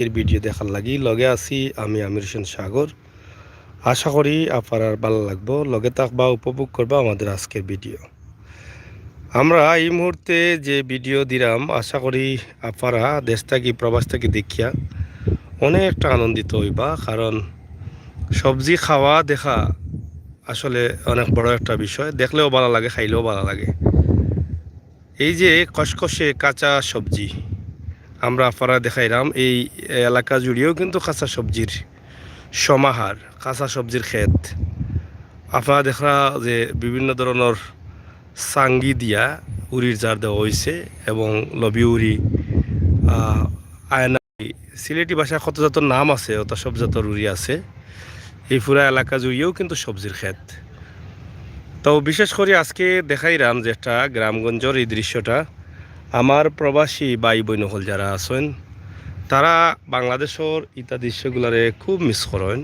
এর ভিডিও দেখার লাগি লগে আছি আমি আমির হোসেন সাগর। আশা করি আপনার ভালো লাগবো, লগে থাকবা, উপভোগ করবা আমাদের আজকের ভিডিও। আমরা এই মুহূর্তে যে ভিডিও দিলাম আশা করি আপনারা দেশ থেকে প্রবাস থেকে দেখিয়া অনেকটা আনন্দিত হইবা, কারণ সবজি খাওয়া দেখা আসলে অনেক বড় একটা বিষয়। দেখলেও ভালো লাগে, খাইলেও ভালো লাগে। এই যে কষকষে কাঁচা সবজি আমরা আপনারা দেখাইলাম, এই এলাকা জুড়েও কিন্তু কাঁচা সবজির সমাহার, কাঁচা সবজির ক্ষেত। আপনারা দেখা যে বিভিন্ন ধরনের সাঙ্গি দিয়া উড়ির জার দেওয়া হয়েছে এবং লবি উড়ি, আয়না, সিলেটি ভাষায় কত যত নাম আছে অত সব যত উড়ি আছে। এই পুরা এলাকা জুড়েও কিন্তু সবজির ক্ষেত। তো বিশেষ করে আজকে দেখাইলাম যে একটা গ্রামগঞ্জের এই দৃশ্যটা আমার প্রবাসী ভাই বোন হল যারা আছেন তারা বাংলাদেশের ইতা দৃশ্যগুলারে খুব মিস করেন।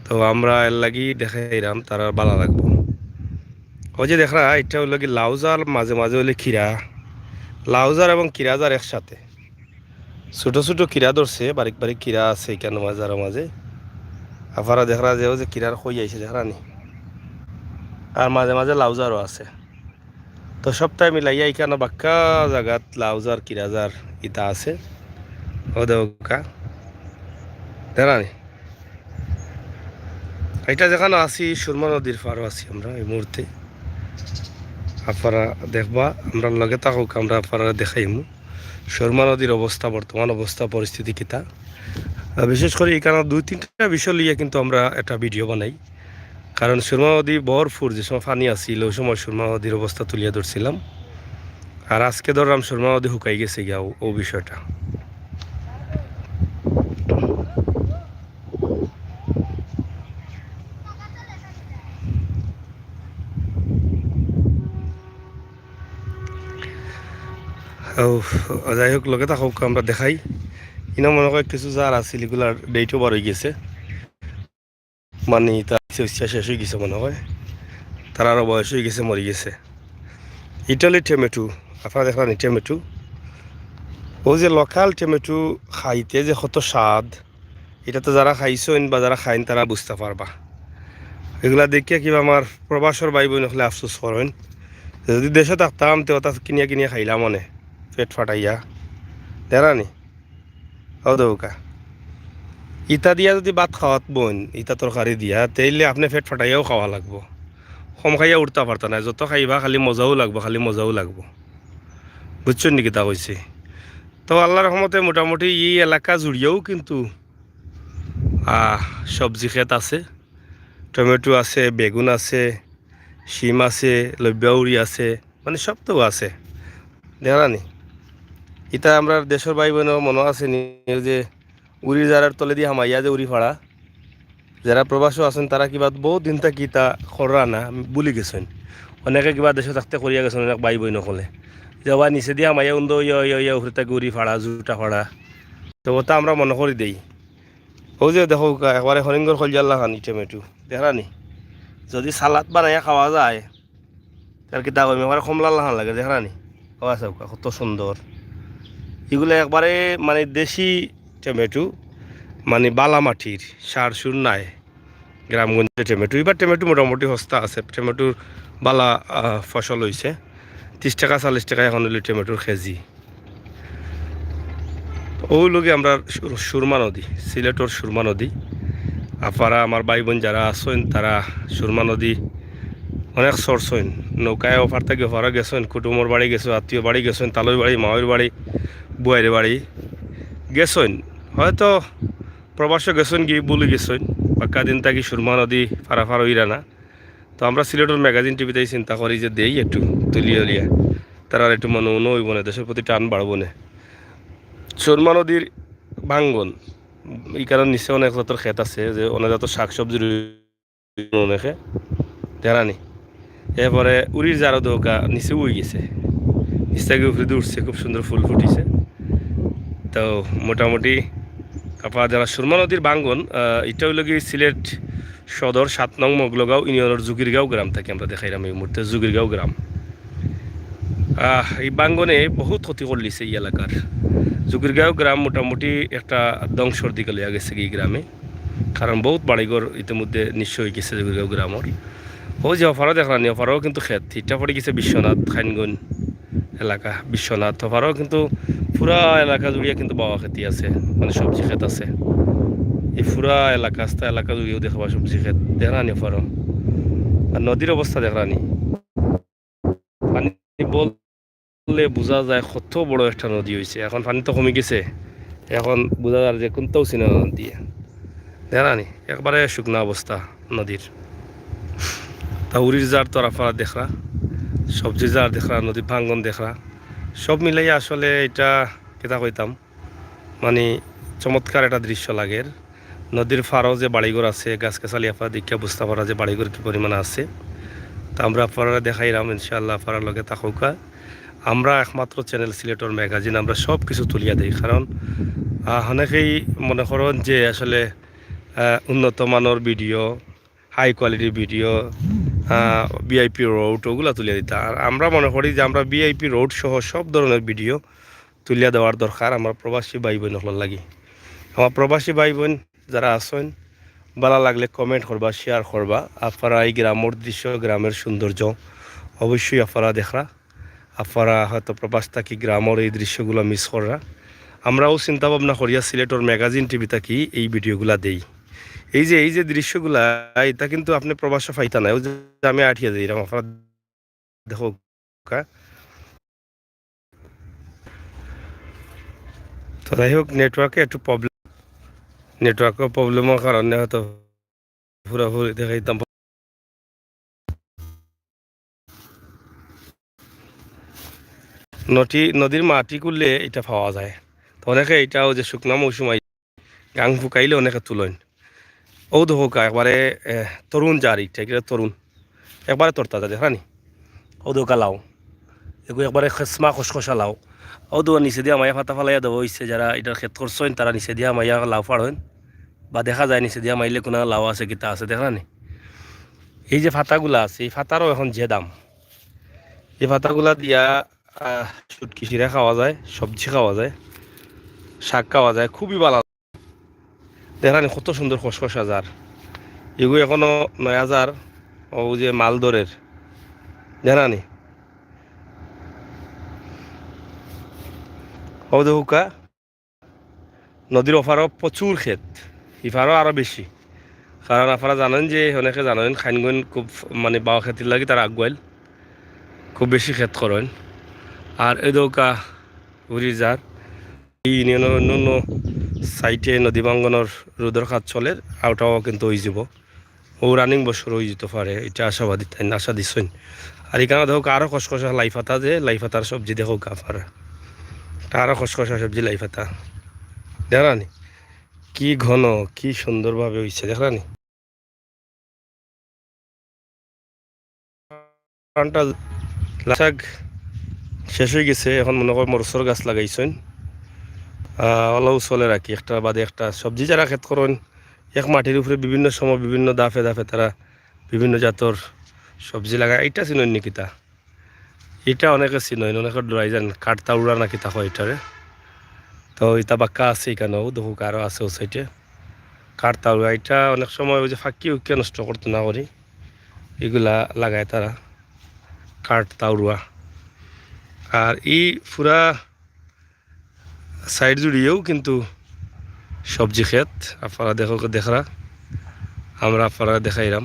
তো আমরা এর লাগি দেখাইলাম তারা ভালো লাগবো। ওই যে দেখা এটা হইল কি লাউজার মাঝে মাঝে হইলে খিরা, লাউজার এবং কিরাজার একসাথে ছোটো ছোটো কিরা ধরছে, বারিক বারিক কিরা আছে কেন মাঝার মাঝে। আপনারা দেখা যায় যে কিরার হই আইছে দেখা নি, আর মাঝে মাঝে লাউজারও আছে। তো সপ্তাহে মিলাইয়া এখানে বাক্কা জায়গাত লাউজার কিরাজার ইতা আছে। ও দেখা দেখা নি এটা যেখানে আছি সুরমা নদীর পাড়ও আছি আমরা এই মুহূর্তে। আপনারা দেখবা আমরা লগে থাকুক, আমরা আপনারা দেখাইমু সুরমা নদীর অবস্থা, বর্তমান অবস্থা পরিস্থিতি কিতা। বিশেষ করে এখানে দুই তিনটা বিষয় লিয়ে কিন্তু আমরা একটা ভিডিও বানাই, কারণ সুরমা নদী ভরপুর যে সময় পানি আসছিল ওই সময় সুরমা নদীর অবস্থা তুলিয়া ধরছিলাম। আর আজকে ধরলাম সুরমা নদী শুকাই গেছে গিয়া ও বিষয়টা। যাই হোক লগে থাকুক আমরা দেখাই। ইনা মনে হয় কিছু যার আছিল এগুলার ডেটও বার হয়ে গেছে, মানে তার শেষ হয়ে গেছে মনে হয়, তার আরও বয়স হয়ে গেছে, মরে গেছে। ইটালি টমেটো আপনারা দেখলেন, টমেটো ও যে লোকাল টমেটো খাইতে যে কত স্বাদ, এটা তো যারা খাইছেন বা যারা খাইন তারা বুঝতে পারবা। এগুলা দেখিয়া কিবা আমার প্রবাসর ভাই বোন হলে আফসোস করেন, যদি দেশে থাকতাম তো তা কিনিয়া কিনিয়া খাইলাম মনে পেট ফাটাইয়া দেখানি। ও দৌকা ইটা দিয়া যদি ভাত খাওয়াত বোন, ইটা তরকারি দিয়া, তাইলে আপনি পেট ফাটাইয়াও খাওয়া লাগবো, কম খাইয়া উঠতে পারতা না। যত খাইবা খালি মজাও লাগবো, খালি মজাও লাগবো। বুঝছেন নাকি তা কইছে। তো আল্লাহর রহমতে মোটামুটি এই এলাকা জুড়িয়েও কিন্তু সবজি ক্ষেত আছে, টমেটো আছে, বেগুন আছে, শিম আছে, লব্যাউরি আছে, মানে সব তো আছে দেখানি। ইটা আমরা দেশের ভাই বোন মনে আছে নি যে উড়ি যারার তলে দিয়ে হামাইয়া যে উড়ি ফাড়া, যারা প্রবাসও আছেন তারা কিবা বহুত দিন থাকি তা খরা না বুলি গেছেন। অনেকে কিবা দেশে থাকতে করিয়া গেছেন, অনেক ভাই বোন সকলে যে বা নিচে দিয়ে হামাইয়া উন্দ ইয়া উঠে থাকি উড়ি ফাড়া, জুটা ফাড়া। তো ওটা আমরা মনে করি দেই। ও যে দেখো একবারে হরিঙ্গর খলজাল্লা খানি টমেটো দেখানি, যদি সালাদ বানাইয়া খাওয়া যায় তার কিতা কইম, একবারে কমলা লাহান লাগে দেখানি। ও আছে কত সুন্দর এগুলো, একবারে মানে দেশি টমেটো, মানে বালা মাটির সার সুর নাই গ্রামগঞ্জে টমেটো। এবার টমেটো মোটামুটি সস্তা আছে, টমেটোর বালা ফসল হয়েছে। 30 টাকা 40 টাকা এখন হইলে টমেটোর কেজি। ওই লোকে আমরা সুরমা নদী, সিলেটর সুরমা নদী। আপনারা আমার ভাই বোন যারা আছেন তারা সুরমা নদী অনেক সরছেন, নৌকায় অফার থেকে অফারও গেছেন, কুটুমর বাড়ি গেছো, আত্মীয় বাড়ি গেছেন, তালই বাড়ি, মায়ের বাড়ি, বুয়াইয়ের বাড়ি গেছেন, হয়তো প্রবাসে গেছেন গিয়ে বলে গেছেন পাক্কা দিন থাকি সুরমা নদী ফারাফার হইরা না। তো আমরা সিলেটের ম্যাগাজিন টিভিতেই চিন্তা করি যে দেই একটু তুলিয়া লিয়া, তারা একটু মনে মনে হইব না, দেশের প্রতি টান বাড়ব না। সুরমা নদীর ভাঙ্গন এই কারণে নিচে অনেক জাতের ক্ষেত আছে, যে অনেক জাতের শাক সবজির অনেকে দেখানি। এরপরে উড়ির জারও দৌকা নিচে উই গেছে, নিচ থেকে উপরে উঠছে, খুব সুন্দর ফুল ফুটিছে। তো মোটামুটি আপনার যারা সুরমা নদীর ভাঙ্গন, এটা হইল কি সিলেট সদর 7 নং মগলগাঁও ইউনিয়নের জুগিরগাঁও গ্রাম থেকে আমরা দেখাইলাম এই মুহূর্তে জুগিরগাঁও গ্রাম। এই ভাঙ্গনে বহুত ক্ষতি করলিছে এই এলাকার। জুগিরগাঁও গ্রাম মোটামুটি একটা ধ্বংসর দিকে লইয়া গেছে এই গ্রামে, কারণ বহুত বাড়িঘর ইতিমধ্যে নিঃস্ব হয়ে গেছে জুগিরগাঁও গ্রামর। ও যে অফারও দেখলাম অফারও কিন্তু খেত ইটা পড়ে গেছে বিশ্বনাথ খাইনগঞ্জ এলাকা, বিশ্বনাথ অফারও কিন্তু পুরা এলাকা জুড়িয়ে কিন্তু বাবা খেতি আছে, মানে সবজি খেত আছে। এই পুরা এলাকা জুড়িয়েও দেখবা সবজি খেত দেখলানি অফারও। আর নদীর অবস্থা দেখলানি, পানি বললে বোঝা যায় কত বড় একটা নদী হয়েছে। এখন পানি তো কমে গেছে, এখন বোঝা যায় যে কোনটাও চিনা দিয়ে দেখলানি একবারে শুকনা অবস্থা নদীর। তা উড়ির জার তরাফারা দেখরা, সবজি জার দেখরা, নদী ভাঙ্গন দেখরা, সব মিলাই আসলে এটা কেতা কইতাম, মানে চমৎকার একটা দৃশ্য লাগে। নদীর ফারও যে বাড়িঘর আছে, গাছগাছালি আপনারা দেখে বুঝতে পারা যে বাড়িঘর কী পরিমাণে আছে। তা আমরা আপনারা দেখাইলাম ইনশাআল্লাহ আপনার লগে থাকুকা। আমরা একমাত্র চ্যানেল সিলেটর ম্যাগাজিন, আমরা সব কিছু তুলিয়া দিই, কারণ অনেকেই মনে করেন যে আসলে উন্নত মানের ভিডিও, হাই কোয়ালিটির ভিডিও, ভিআইপি রোড ওগুলো তুলিয়া দিতে। আর আমরা মনে করি যে আমরা ভিআইপি রোড সহ সব ধরনের ভিডিও তুলিয়া দেওয়ার দরকার আমার প্রবাসী ভাই বোন লাগি। আমার প্রবাসী ভাই বোন যারা আছেন, ভালো লাগলে কমেন্ট করবা, শেয়ার করবা। আপনারা এই গ্রামের দৃশ্য, গ্রামের সৌন্দর্য অবশ্যই আপনারা দেখরা। আপনারা হয়তো প্রবাস থাকি গ্রামের এই দৃশ্যগুলো মিস করা। আমরাও চিন্তা ভাবনা করিয়া সিলেটর ম্যাগাজিন টিভি থাকি এই ভিডিওগুলা দেই। এই যে দৃশ্যগুলা, এটা কিন্তু আপনি প্রবাসে পাইতা না। ওই যে আমি আঠিয়া দিই আপনারা দেখো। তো যাই হোক, নেটওয়ার্কে একটু প্রবলেম, নেটওয়ার্কের প্রবলেমের কারণে হয়তো পুরোপুরি দেখাইতাম। নদীর মাটি করলে এটা পাওয়া যায়। তো অনেকে এটাও যে শুকনা মৌসুম গাং ফুকাইলে অনেকে তুলেন। ও দেখোক একবারে তরুণ যার ইটা, এটা তরুণ একবারে তরতাজা দেখানি। ও দোকা লাও এগুলো একবারে খেসমা খসখসা লাও। ও দোকা নিচে দিয়া মাইয়া ফাতা ফালাইয়া দেবো হয়েছে, যারা এটার ক্ষেত করছেন তারা নিচে দিয়া মাইয়া লাউ ফাড়েন, বা দেখা যায় নিচে দিয়া মাইলে কোনো লাউ আছে কিতা আছে দেখানি। এই যে ফাতাগুলা আছে, এই ফাতারও এখন যে দাম। এই ফাতাগুলা দিয়া শুটকি শিরা খাওয়া যায়, সবজি খাওয়া যায়, শাক খাওয়া যায়, খুবই ভালো। দেখানি কত সুন্দর খসখসা জার। এগুলো এখনো ৯,০০০ ও যে মালদরের জানানি। ও দেহুকা নদীর ওপারও প্রচুর ক্ষেত, ইফারও আরও বেশি। কারণ আপনারা জানেন যে অনেকে জানেন খাইনগঞ্জ খুব মানে বাও খেতির লাগে তারা আগুয়াইল খুব বেশি ক্ষেত করেন। আর এই দৌকা উড়ি যার এই ইউনিয়নের অন্য সাইটে নদী ভাঙ্গনের রোদের কাজ চলে, আউটাও কিন্তু হয়ে যাব। ও রানিং বছর হয়ে যেতে পারে, এটা আশাবাদী, তাই আশা দিচ্ছেন। আর এখানে দেখো আরও খসখসা লাইফাতা, যে লাইফাতার সবজি দেখো আপনারা, আরও খসখসা সবজি লাইফাতা দেখানি। কি ঘন, কি সুন্দরভাবে হয়েছে দেখানি। শাক শেষ হয়ে গেছে, এখন মনে কর মরসর গাছ লাগাইছেন। অলও চলে রাখি একটা বাদে একটা সবজি যারা ক্ষেত করেন, এক মাটির উপরে বিভিন্ন সময় বিভিন্ন দাফে দাফে তারা বিভিন্ন জাতর সবজি লাগায়। এইটা চিনন নাকি তা? এটা অনেকে চিনন, অনেকে ডরাই যান কাঠতাউড়া নাকি তা হয় এটারে। তো এটা বাক্কা আছে এখানেও দেখো, আরও আছে ও সাইডে কাঠতাউড়া। এটা অনেক সময় ওই যে ফাঁকি উকিয়া নষ্ট করতে না করি এগুলা লাগায় তারা কাঠতাউড়া। আর এই পুরা সাইড জুড়িয়েও কিন্তু সবজি ক্ষেত আপনারা দেখরা, আমরা আপনারা দেখাইলাম।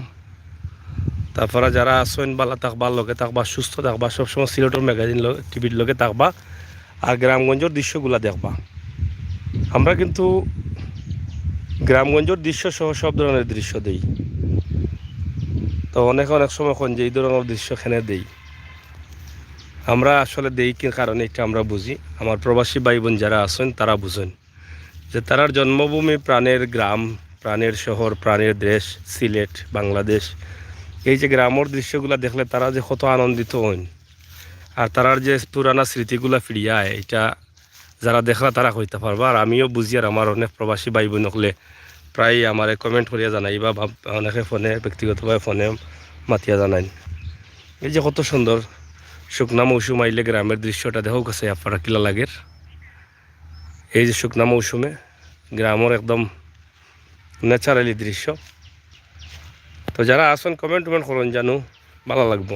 তারপরে যারা আসেন বালা থাকবা, লগে থাকবা, সুস্থ থাকবা, সবসময় সিলেটর ম্যাগাজিন টিভির লগে থাকবা, আর গ্রামগঞ্জের দৃশ্যগুলা দেখবা। আমরা কিন্তু গ্রামগঞ্জের দৃশ্য সহ সব ধরনের দৃশ্য দেই। তো অনেক সময় যে এই ধরনের দৃশ্য এখানে দেই, আমরা আসলে দেই কি কারণে এটা আমরা বুঝি। আমার প্রবাসী ভাই বোন যারা আছেন তারা বুঝেন যে তারার জন্মভূমি, প্রাণের গ্রাম, প্রাণের শহর, প্রাণের দেশ সিলেট বাংলাদেশ। এই যে গ্রামের দৃশ্যগুলো দেখলে তারা যে কত আনন্দিত হন, আর তারার যে পুরানা স্মৃতিগুলো ফিরিয়ে আয়, এটা যারা দেখলা তারা কইতে পারবা। আর আমিও বুঝি, আর আমার অনেক প্রবাসী ভাই বোন হলে প্রায় আমার কমেন্ট করিয়া জানাই, বা অনেকে ফোনে ব্যক্তিগতভাবে ফোনে মাতিয়া জানাই। এই যে কত সুন্দর শুকনা মৌসুম আইলে গ্রামের দৃশ্যটা দেখো কাছে আপনারা কিলা লাগের। এই যে শুকনা মৌসুমে গ্রামের একদম ন্যাচারালি দৃশ্য। তো যারা আসেন কমেন্ট করুন, জানো ভালো লাগবো।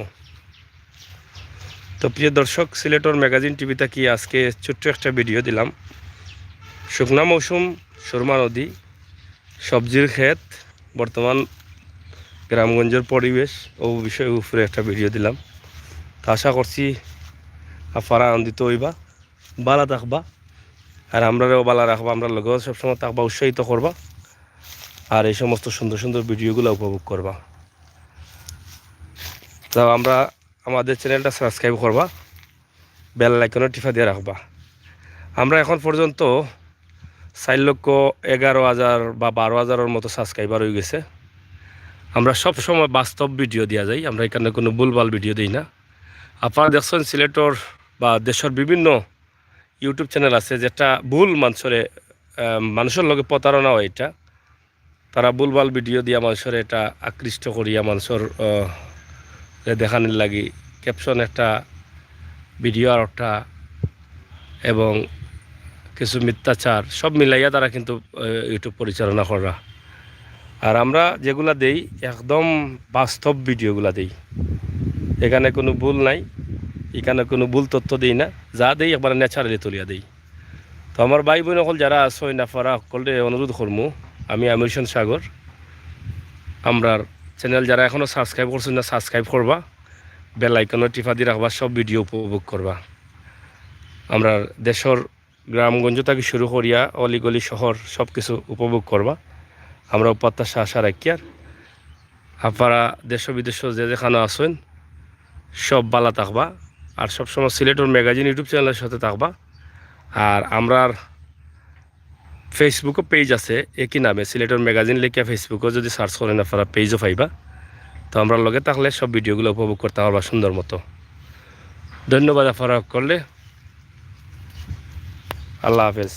তো প্রিয় দর্শক, সিলেটর ম্যাগাজিন টিভিতে কি আজকে ছোট্ট একটা ভিডিও দিলাম। শুকনা মৌসুম, সুরমা নদী, সবজির ক্ষেত, বর্তমান গ্রামগঞ্জের পরিবেশ ও বিষয়ের উপরে একটা ভিডিও দিলাম। তো আশা করছি আপনারা আনন্দিত হইবা, বালা থাকবা, আর আমরাও বালা রাখবা, আমরা লগেও সবসময় থাকবা, উৎসাহিত করবা, আর এই সমস্ত সুন্দর সুন্দর ভিডিওগুলো উপভোগ করবা। তো আমাদের চ্যানেলটা সাবস্ক্রাইব করবা, বেল আইকনে টিপা দিয়ে রাখবা। আমরা এখন পর্যন্ত 4,11,000 বা 12,000-এর মতো সাবস্ক্রাইবার হয়ে গেছে। আমরা সব সময় বাস্তব ভিডিও দেওয়া যাই, আমরা এখানে কোনো ভুলভাল ভিডিও দিই না। আপনারা দেখছেন সিলেটর বা দেশের বিভিন্ন ইউটিউব চ্যানেল আছে যেটা ভুল মানুষের লগে প্রতারণা হয়। এটা তারা ভুলভাল ভিডিও দিয়া মানুষের এটা আকৃষ্ট করিয়া মানুষের দেখানোর লাগি ক্যাপশন একটা, ভিডিও আর একটা, এবং কিছু মিথ্যাচার সব মিলাইয়া তারা কিন্তু ইউটিউব পরিচালনা করা। আর আমরা যেগুলা দেই একদম বাস্তব ভিডিওগুলা দেই, এখানে কোনো ভুল নাই, এখানে কোনো ভুল তথ্য দিই না, যা দেই একবার ন্যাচারালি তুলিয়া দিই। তো আমার ভাই বোন সকল যারা আসই না ফারা সকলে অনুরোধ করমু, আমি আমির হোসেন সাগর, আমরার চ্যানেল যারা এখনও সাবস্ক্রাইব করছেন না সাবস্ক্রাইব করবা, বেল আইকনে টিপা দিয়ে রাখবা, সব ভিডিও উপভোগ করবা। আমরা দেশের গ্রামগঞ্জ থেকে শুরু করিয়া অলিগলি শহর সব কিছু উপভোগ করবা। আমরা প্রত্যাশা আশা রাখি আর আপনারা দেশ বিদেশ যে যেখানে আসেন সব বালা থাকবা, আর সবসময় সিলেটর ম্যাগাজিন ইউটিউব চ্যানেলের সাথে থাকবা। আর আমরার ফেসবুকও পেজ আছে একই নামে, সিলেটর ম্যাগাজিন লিখে ফেসবুকও যদি সার্চ করেন আপনারা পেজও পাইবা। তো আমরা লগে থাকলে সব ভিডিওগুলো উপভোগ করতে পারবা সুন্দর মতো। ধন্যবাদ আপনারা করলে, আল্লাহ হাফেজ।